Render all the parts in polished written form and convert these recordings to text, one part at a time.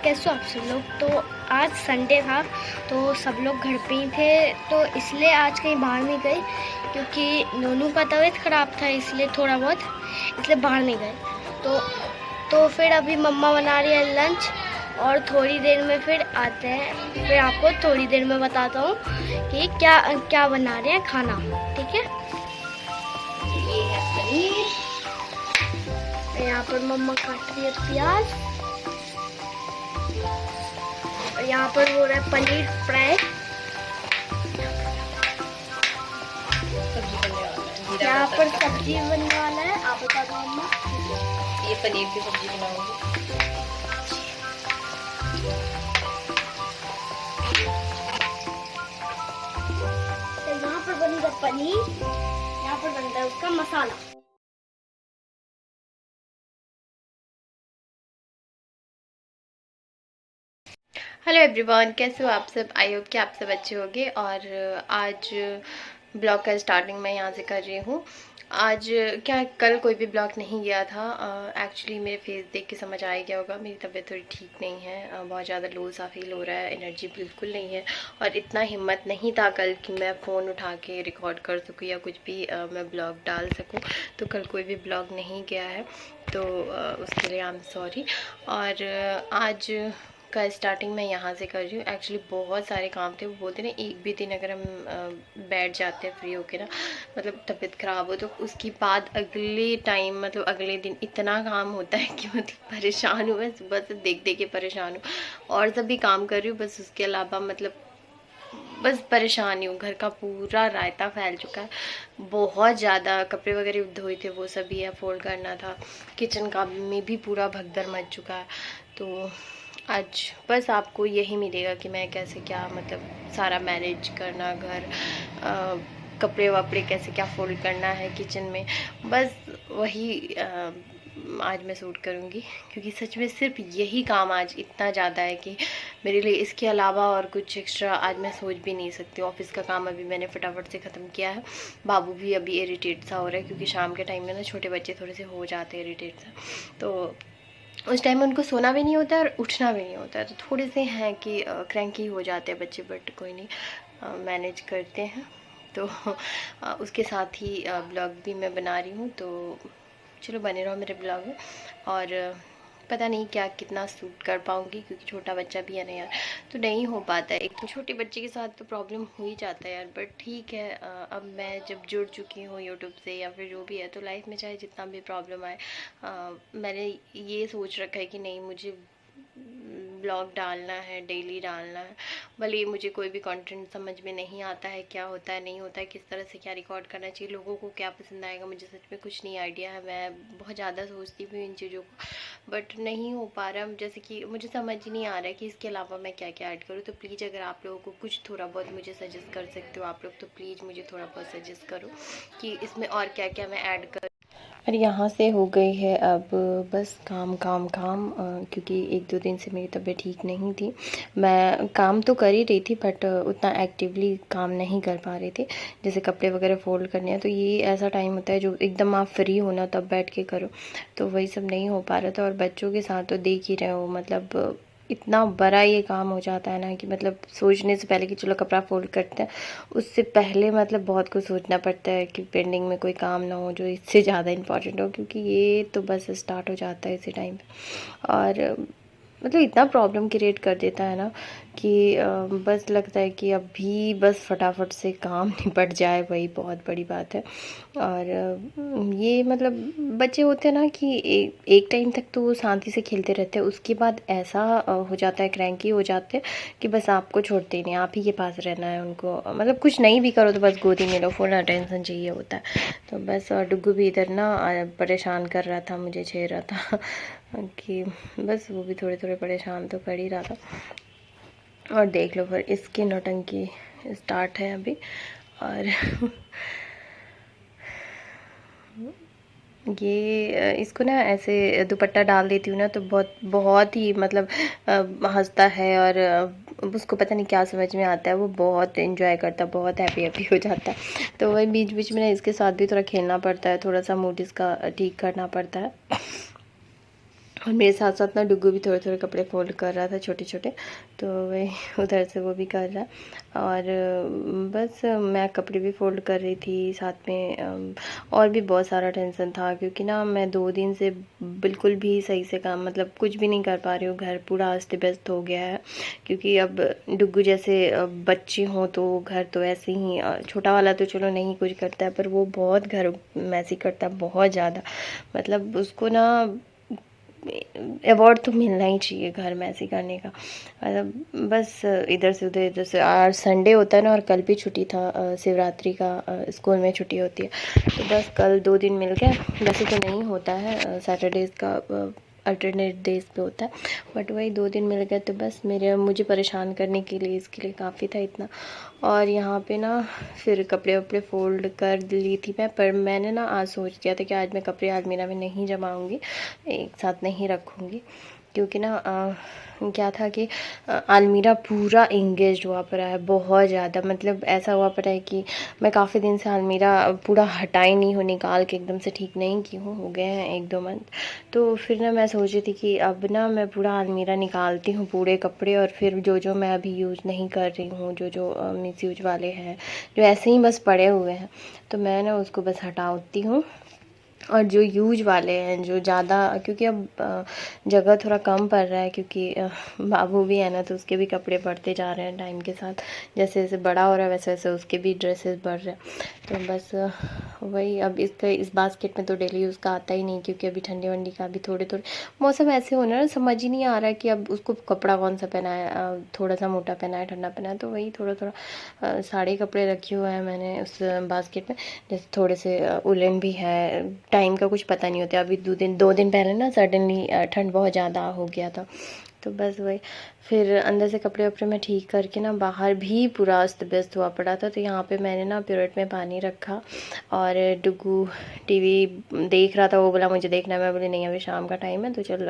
कैसे हो आप सब लोग। तो आज संडे था तो सब लोग घर पे ही थे, तो इसलिए आज कहीं बाहर नहीं गए क्योंकि नोनू का तबीयत ख़राब था, इसलिए थोड़ा बहुत इसलिए बाहर नहीं गए। तो फिर अभी मम्मा बना रही है लंच और थोड़ी देर में फिर आते हैं। फिर आपको थोड़ी देर में बताता हूँ कि क्या क्या बना रहे हैं खाना। ठीक है, ये है पनीर, यहाँ पर मम्मा काट रही है प्याज और यहाँ पर हो रहा है पनीर फ्राई। यहाँ पर सब्जी बनने वाला है। आप बता दो मम्मा। ये पनीर की सब्जी बनाऊंगी। तो यहाँ पर बनेगा पनीर, यहाँ पर बनता है उसका मसाला। हेलो एवरीवन, कैसे हो आप सब। आई होप कि आप सब अच्छे होंगे। और आज ब्लॉग का स्टार्टिंग मैं यहाँ से कर रही हूँ। आज क्या कल कोई भी ब्लॉग नहीं गया था। एक्चुअली मेरे फेस देख के समझ आ ही गया होगा, मेरी तबीयत थोड़ी ठीक नहीं है। बहुत ज़्यादा लो सा फील हो रहा है, एनर्जी बिल्कुल नहीं है और इतना हिम्मत नहीं था कल कि मैं फ़ोन उठा के रिकॉर्ड कर सकूँ या कुछ भी मैं ब्लॉग डाल सकूँ। तो कल कोई भी ब्लॉग नहीं गया है, तो उसके लिए आई एम सॉरी। और आज का स्टार्टिंग मैं यहाँ से कर रही हूँ। एक्चुअली बहुत सारे काम थे। वो बोलते ना एक भी दिन अगर हम बैठ जाते हैं फ्री होके ना, मतलब तबीयत ख़राब हो, तो उसके बाद अगले टाइम मतलब अगले दिन इतना काम होता है कि मतलब परेशान हूँ मैं। सुबह से देख देख के परेशान हूँ और सब भी काम कर रही हूँ, बस उसके अलावा मतलब बस परेशान ही हूँ। घर का पूरा रायता फैल चुका है, बहुत ज़्यादा कपड़े वगैरह धोए थे वो सब भी है, फोल्ड करना था। किचन का में भी पूरा भगदड़ मच चुका है। तो आज बस आपको यही मिलेगा कि मैं कैसे क्या मतलब सारा मैनेज करना, घर कपड़े वपड़े कैसे क्या फोल्ड करना है किचन में, बस वही आज मैं शूट करूँगी। क्योंकि सच में सिर्फ यही काम आज इतना ज़्यादा है कि मेरे लिए इसके अलावा और कुछ एक्स्ट्रा आज मैं सोच भी नहीं सकती। ऑफिस का काम अभी मैंने फटाफट से ख़त्म किया है। बाबू भी अभी इरिटेट सा हो रहा है क्योंकि शाम के टाइम में ना छोटे बच्चे थोड़े से हो जाते हैं इरिटेट सा, तो उस टाइम में उनको सोना भी नहीं होता है और उठना भी नहीं होता है। तो थोड़े से हैं कि क्रैंकी हो जाते हैं बच्चे, बट कोई नहीं, मैनेज करते हैं। तो उसके साथ ही ब्लॉग भी मैं बना रही हूँ, तो चलो बने रहो मेरे ब्लॉग में। और पता नहीं क्या कितना शूट कर पाऊँगी क्योंकि छोटा बच्चा भी है ना यार, तो नहीं हो पाता है। एक तो छोटे बच्चे के साथ तो प्रॉब्लम हो ही जाता है यार, बट ठीक है। अब मैं जब जुड़ चुकी हूँ यूट्यूब से या फिर जो भी है, तो लाइफ में चाहे जितना भी प्रॉब्लम आए, मैंने ये सोच रखा है कि नहीं, मुझे ब्लॉग डालना है, डेली डालना है। भले मुझे कोई भी कंटेंट समझ में नहीं आता है, क्या होता है नहीं होता है, किस तरह से क्या रिकॉर्ड करना चाहिए, लोगों को क्या पसंद आएगा, मुझे सच में कुछ नहीं आइडिया है। मैं बहुत ज़्यादा सोचती हूँ इन चीज़ों को, बट नहीं हो पा रहा। जैसे कि मुझे समझ ही नहीं आ रहा है कि इसके अलावा मैं क्या क्या ऐड करूँ। तो प्लीज़ अगर आप लोगों को कुछ थोड़ा बहुत मुझे सजेस्ट कर सकते हो आप लोग, तो प्लीज़ मुझे थोड़ा बहुत सजेस्ट करो कि इसमें और क्या क्या मैं ऐड करूँ। और यहाँ से हो गई है अब बस काम काम काम, क्योंकि एक दो दिन से मेरी तबीयत ठीक नहीं थी। मैं काम तो कर ही रही थी बट उतना एक्टिवली काम नहीं कर पा रही थी। जैसे कपड़े वगैरह फोल्ड करने हैं, तो ये ऐसा टाइम होता है जो एकदम आप फ्री हो ना तब बैठ के करो, तो वही सब नहीं हो पा रहा था। और बच्चों के साथ तो देख ही रहे हो, मतलब इतना बड़ा ये काम हो जाता है ना कि मतलब सोचने से पहले कि चलो कपड़ा फोल्ड करते हैं, उससे पहले मतलब बहुत कुछ सोचना पड़ता है कि पेंडिंग में कोई काम ना हो जो इससे ज़्यादा इम्पोर्टेंट हो, क्योंकि ये तो बस स्टार्ट हो जाता है इसी टाइम पे। और मतलब इतना प्रॉब्लम क्रिएट कर देता है ना कि बस लगता है कि अभी बस फटाफट से काम निपट जाए, वही बहुत बड़ी बात है। और ये मतलब बच्चे होते हैं ना कि एक टाइम तक तो वो शांति से खेलते रहते हैं, उसके बाद ऐसा हो जाता है, क्रैंकी हो जाते हैं कि बस आपको छोड़ते ही नहीं, आप ही के पास रहना है उनको। मतलब कुछ नहीं भी करो तो बस गोदी में लो, फुल अटेंशन चाहिए होता है। तो बस डुग्गू भी इधर ना परेशान कर रहा था, मुझे छेड़ रहा था कि बस वो भी थोड़े थोड़े परेशान तो कर ही रहा था। और देख लो फिर इसकी नौटंकी स्टार्ट है अभी। और ये इसको ना ऐसे दुपट्टा डाल देती हूँ ना तो बहुत बहुत ही मतलब हंसता है। और उसको पता नहीं क्या समझ में आता है, वो बहुत एंजॉय करता है, बहुत हैप्पी हैप्पी हो जाता है। तो वही बीच बीच में ना इसके साथ भी थोड़ा खेलना पड़ता है, थोड़ा सा मूड इसका ठीक करना पड़ता है। और मेरे साथ साथ ना डुग्गू भी थोड़े थोड़े कपड़े फोल्ड कर रहा था, छोटे छोटे, तो वही उधर से वो भी कर रहा है। और बस मैं कपड़े भी फोल्ड कर रही थी साथ में। और भी बहुत सारा टेंशन था क्योंकि ना मैं 2 दिन से बिल्कुल भी सही से काम मतलब कुछ भी नहीं कर पा रही हूँ। घर पूरा अस्त व्यस्त हो गया है क्योंकि अब डुग्गू जैसे बच्चे हों तो घर तो ऐसे ही छोटा वाला तो चलो नहीं कुछ करता है, पर वो बहुत घर मैसी करता है, बहुत ज़्यादा। मतलब उसको ना अवार्ड तो मिलना ही चाहिए घर में ऐसे करने का। मतलब बस इधर से आज संडे होता है ना, और कल भी छुट्टी था, शिवरात्रि का स्कूल में छुट्टी होती है, तो बस कल 2 दिन मिल गए। वैसे तो नहीं होता है, सैटरडेज़ का अल्टरनेट डेज पे होता है, बट वही 2 दिन मिल गए, तो बस मुझे परेशान करने के लिए इसके लिए काफ़ी था इतना। और यहाँ पे ना फिर कपड़े वपड़े फोल्ड कर ली थी मैं, पर मैंने ना आज सोच दिया था कि आज मैं कपड़े अलमीरा में नहीं जमाऊँगी, एक साथ नहीं रखूँगी, क्योंकि ना क्या था कि अलमीरा पूरा इंगेज हुआ पड़ा है बहुत ज़्यादा। मतलब ऐसा हुआ पड़ा है कि मैं काफ़ी दिन से अलमीरा पूरा हटाई नहीं हूँ, निकाल के एकदम से ठीक नहीं की हूँ, हो गए हैं 1-2 मंथ। तो फिर ना मैं सोची थी कि अब ना मैं पूरा अलमीरा निकालती हूँ, पूरे कपड़े, और फिर जो मैं अभी यूज़ नहीं कर रही हूँ, जो मिस यूज वाले हैं, जो ऐसे ही बस पड़े हुए हैं, तो मैं ना उसको बस हटाती हूँ। और जो यूज वाले हैं, जो ज़्यादा, क्योंकि अब जगह थोड़ा कम पड़ रहा है, क्योंकि बाबू भी है ना, तो उसके भी कपड़े बढ़ते जा रहे हैं टाइम के साथ, जैसे जैसे बड़ा हो रहा है वैसे वैसे उसके भी ड्रेसेस बढ़ रहे हैं। तो बस वही, अब इस बास्केट में तो डेली यूज़ का आता ही नहीं, क्योंकि अभी ठंडी वंडी का भी थोड़े थोड़े मौसम ऐसे होना है, समझ ही नहीं आ रहा है कि अब उसको कपड़ा कौन सा पहना है, थोड़ा सा मोटा पहना है, ठंडा पहना है, तो वही थोड़ा थोड़ा सारे कपड़े रखे हुए हैं मैंने उस बास्केट में। जैसे थोड़े से उलन भी है, टाइम का कुछ पता नहीं होता। अभी 2 दिन पहले ना सडनली ठंड बहुत ज़्यादा हो गया था, तो बस वही फिर अंदर से कपड़े वपड़े में ठीक करके ना बाहर भी पूरा अस्त व्यस्त हुआ पड़ा था। तो यहाँ पे मैंने ना प्योरेट में पानी रखा, और डुगू टीवी देख रहा था, वो बोला मुझे देखना है, मैं बोली नहीं अभी शाम का टाइम है तो चल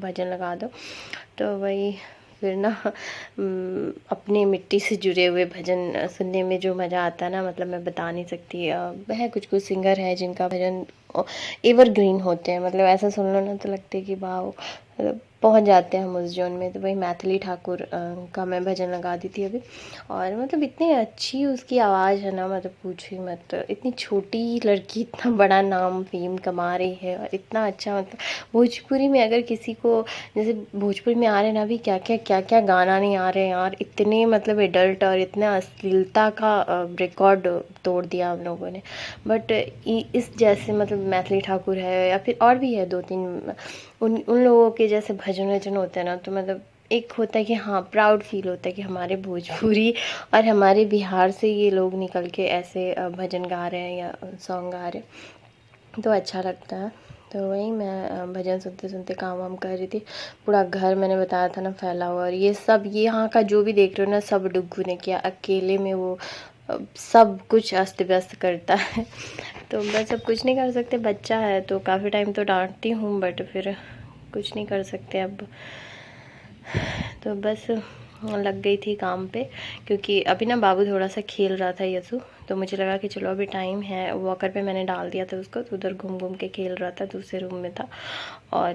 भजन लगा दो। तो वही फिर ना अपने मिट्टी से जुड़े हुए भजन सुनने में जो मज़ा आता है ना, मतलब मैं बता नहीं सकती। है कुछ कुछ सिंगर है जिनका भजन एवरग्रीन होते हैं, मतलब ऐसा सुन लो ना तो लगता है कि वाह, मतलब पहुंच जाते हैं हम उस जोन में। तो वही मैथिली ठाकुर का मैं भजन लगा दी थी अभी, और मतलब इतनी अच्छी उसकी आवाज़ है ना, मतलब पूछी मत। इतनी छोटी लड़की इतना बड़ा नाम फेम कमा रही है, और इतना अच्छा, मतलब भोजपुरी में अगर किसी को, जैसे भोजपुरी में आ रहे ना, अभी क्या क्या गाना नहीं आ रहे हैं यार, इतने मतलब एडल्ट और इतना अश्लीलता का रिकॉर्ड तोड़ दिया हम लोगों ने। बट इस जैसे मतलब मैथिली ठाकुर है, या फिर और भी है 2-3 उन लोगों के जैसे भजन वजन होते हैं ना, तो मतलब एक होता है कि हाँ प्राउड फील होता है कि हमारे भोजपुरी और हमारे बिहार से ये लोग निकल के ऐसे भजन गा रहे हैं या सॉन्ग गा रहे हैं, तो अच्छा लगता है। तो वही मैं भजन सुनते सुनते काम वाम कर रही थी। पूरा घर मैंने बताया था ना फैला हुआ, और ये सब ये यहाँ का जो भी देख रहे हो ना, सब डुग्गू ने किया अकेले में, वो सब कुछ अस्त व्यस्त करता है। तो बस अब कुछ नहीं कर सकते, बच्चा है तो काफ़ी टाइम तो डांटती हूँ, बट फिर कुछ नहीं कर सकते अब। तो बस लग गई थी काम पे, क्योंकि अभी ना बाबू थोड़ा सा खेल रहा था यसु, तो मुझे लगा कि चलो अभी टाइम है, वॉकर पे मैंने डाल दिया था उसको, तो उधर घूम घूम के खेल रहा था, दूसरे रूम में था। और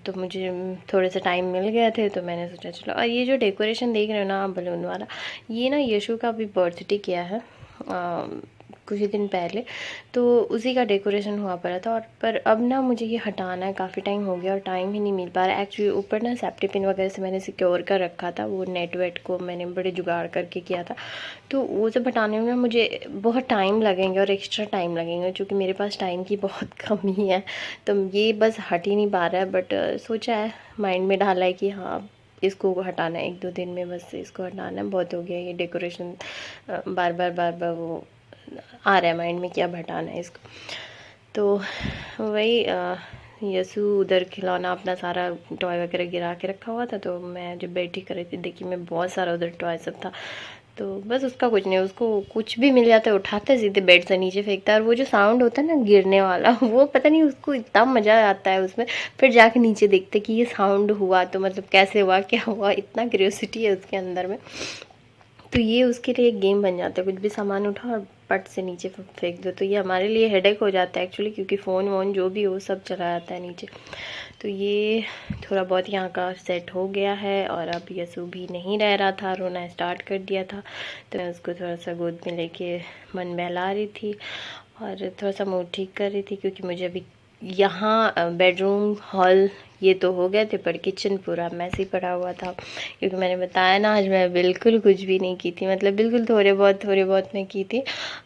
तो मुझे थोड़े से टाइम मिल गए थे, तो मैंने सोचा चलो। और ये जो डेकोरेशन देख रहे हो ना आप बलून वाला, ये ना यशु का अभी बर्थडे किया है कुछ ही दिन पहले, तो उसी का डेकोरेशन हुआ पड़ा था। और पर अब ना मुझे ये हटाना है, काफ़ी टाइम हो गया और टाइम ही नहीं मिल पा रहा है। एक्चुअली ऊपर ना सेफ्टी पिन वगैरह से मैंने सिक्योर कर रखा था, वो नेट वेट को मैंने बड़े जुगाड़ करके किया था, तो वो सब हटाने में मुझे बहुत टाइम लगेंगे और एक्स्ट्रा टाइम लगेंगे, क्योंकि मेरे पास टाइम की बहुत कमी है। तो ये बस हट ही नहीं पा रहा है, बट सोचा है, माइंड में डाला है कि हाँ इसको हटाना है 1-2 दिन में, बस इसको हटाना है, बहुत हो गया ये डेकोरेशन। बार बार वो आ रहा है माइंड में कि अब हटाना है इसको। तो वही यसु उधर खिलौना अपना सारा टॉय वगैरह गिरा के रखा हुआ था, तो मैं जब बैठी कर रही थी देखी मैं बहुत सारा उधर टॉय सब था। तो बस उसका कुछ नहीं, उसको कुछ भी मिल जाता है उठाता है सीधे बेड से नीचे फेंकता है, और वो जो साउंड होता है ना गिरने वाला वो पता नहीं उसको इतना मज़ा आता है उसमें। फिर जाके नीचे देखते कि ये साउंड हुआ तो मतलब कैसे हुआ, क्या हुआ, इतना क्यूरियोसिटी है उसके अंदर में। तो ये उसके लिए एक गेम बन जाता है, कुछ भी सामान उठा और फट से नीचे फेंक दो। तो ये हमारे लिए हेडेक हो जाता है एक्चुअली, क्योंकि फ़ोन वोन जो भी हो सब चला जाता है नीचे। तो ये थोड़ा बहुत यहाँ का सेट हो गया है। और अब यसु भी नहीं रह रहा था, रोना स्टार्ट कर दिया था। तो मैं उसको थोड़ा सा गोद में लेके मन बहला रही थी और थोड़ा सा मूड ठीक कर रही थी, क्योंकि मुझे अभी यहाँ बेडरूम हॉल ये तो हो गए थे, पर किचन पूरा मैसी पड़ा हुआ था। क्योंकि मैंने बताया ना, आज मैं बिल्कुल कुछ भी नहीं की थी, मतलब बिल्कुल थोड़े बहुत मैं की थी।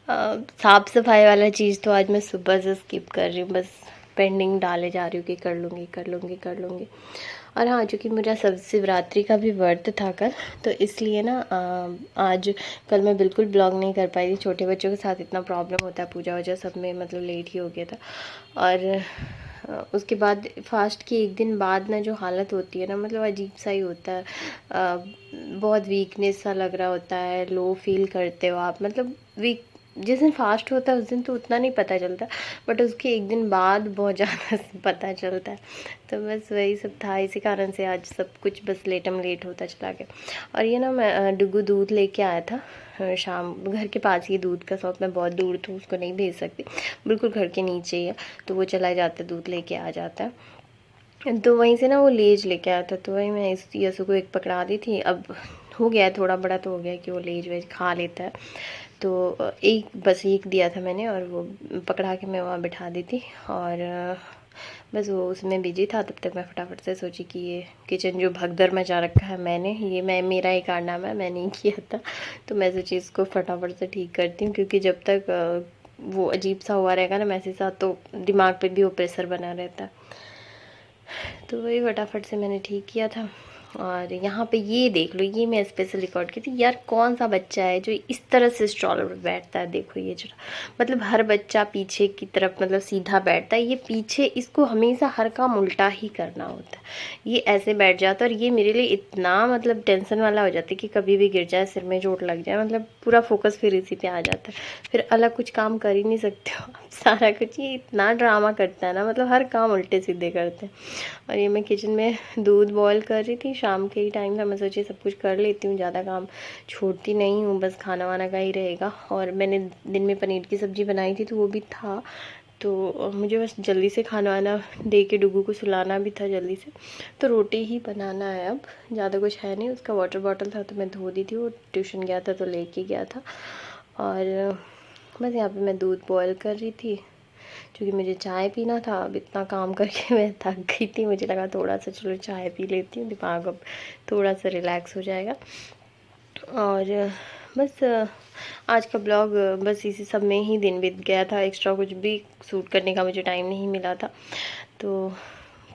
साफ़ सफाई वाला चीज़ तो आज मैं सुबह से स्किप कर रही हूँ, बस पेंडिंग डाले जा रही हूँ कि कर लूँगी। और हाँ, चूँकि मेरा शिवरात्रि का भी व्रत था कल, तो इसलिए ना आज कल मैं बिल्कुल ब्लॉग नहीं कर पाई थी। छोटे बच्चों के साथ इतना प्रॉब्लम होता है, पूजा वूजा सब में मतलब लेट ही हो गया था। और उसके बाद फास्ट के एक दिन बाद ना जो हालत होती है ना, मतलब अजीब सा ही होता है। बहुत वीकनेस सा लग रहा होता है, लो फील करते हो आप, मतलब वीक। जिस दिन फास्ट होता है उस दिन तो उतना नहीं पता चलता, बट उसके एक दिन बाद बहुत ज़्यादा पता चलता है। तो बस वही सब था, इसी कारण से आज सब कुछ बस लेट होता चला गया। और ये ना मैं डुगू दूध लेके आया था शाम, घर के पास ही दूध का शॉप, मैं बहुत दूर तो उसको नहीं भेज सकती, बिल्कुल घर के नीचे ही है। तो वो चला जाता है, दूध लेके आ जाता है। तो वहीं से ना वो लेज लेके आया था, तो वही मैं इस यसु को एक पकड़ा दी थी। अब हो गया है, थोड़ा बड़ा तो हो गया कि वो लेज वेज खा लेता है। तो बस एक दिया था मैंने, और वो पकड़ा के मैं वहाँ बिठा दी थी। और बस वो उसमें बिजी था, तब तक मैं फटाफट से सोची कि ये किचन जो भगदड़ मचा रखा है मैंने, ये मेरा ही कारनामा है, मैं नहीं किया था। तो मैं सोची इसको फटाफट से ठीक करती हूँ, क्योंकि जब तक वो अजीब सा हुआ रहेगा ना मैसे साथ, तो दिमाग पे भी वो प्रेशर बना रहता है। तो वही फटाफट से मैंने ठीक किया था। और यहाँ पे ये देख लो, ये मैं स्पेशल रिकॉर्ड की थी यार, कौन सा बच्चा है जो इस तरह से स्टॉल पर बैठता है। देखो ये जरा, मतलब हर बच्चा पीछे की तरफ मतलब सीधा बैठता है, ये पीछे, इसको हमेशा हर काम उल्टा ही करना होता है। ये ऐसे बैठ जाता है, और ये मेरे लिए इतना मतलब टेंशन वाला हो जाता है कि कभी भी गिर जाए, सिर में चोट लग जाए, मतलब पूरा फोकस फिर इसी पे आ जाता है, फिर अलग कुछ काम कर ही नहीं सकते हो आप। सारा कुछ ये इतना ड्रामा करता है ना, मतलब हर काम उल्टे सीधे करते हैं। और ये मैं किचन में दूध बॉईल कर रही थी, शाम के ही टाइम था, मैं सोची सब कुछ कर लेती हूँ, ज़्यादा काम छोड़ती नहीं हूँ, बस खाना वाना का ही रहेगा। और मैंने दिन में पनीर की सब्ज़ी बनाई थी, तो वो भी था। तो मुझे बस जल्दी से खाना वाना दे के डुगू को सुलाना भी था जल्दी से, तो रोटी ही बनाना है अब, ज़्यादा कुछ है नहीं। उसका वाटर बॉटल था तो मैं धो दी थी, वो ट्यूशन गया था तो लेके गया था। और बस यहाँ पे मैं दूध बॉईल कर रही थी, क्योंकि मुझे चाय पीना था। अब इतना काम करके मैं थक गई थी, मुझे लगा थोड़ा सा चलो चाय पी लेती हूँ, दिमाग अब थोड़ा सा रिलैक्स हो जाएगा। और बस आज का ब्लॉग बस इसी सब में ही दिन बीत गया था, एक्स्ट्रा कुछ भी शूट करने का मुझे टाइम नहीं मिला था। तो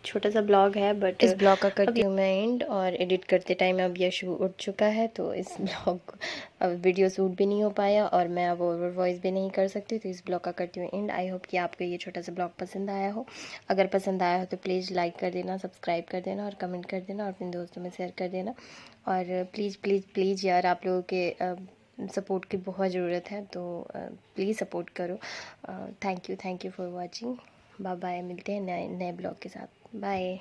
छोटा सा ब्लॉग है, बट इस ब्लॉग का करती हूँ मैं एंड। और एडिट करते टाइम अब यशु उठ चुका है, तो इस ब्लॉग अब वीडियो शूट भी नहीं हो पाया, और मैं अब ओवर वॉइस भी नहीं कर सकती, तो इस ब्लॉग का करती हूँ एंड। आई होप कि आपको ये छोटा सा ब्लॉग पसंद आया हो। अगर पसंद आया हो तो प्लीज़ लाइक कर देना, सब्सक्राइब कर देना, और कमेंट कर देना, और अपने दोस्तों में शेयर कर देना। और प्लीज़ यार, आप लोगों के सपोर्ट की बहुत ज़रूरत है, तो प्लीज़ सपोर्ट करो। Thank you for watching. Bye bye, मिलते हैं नए ब्लॉग के साथ। बाय।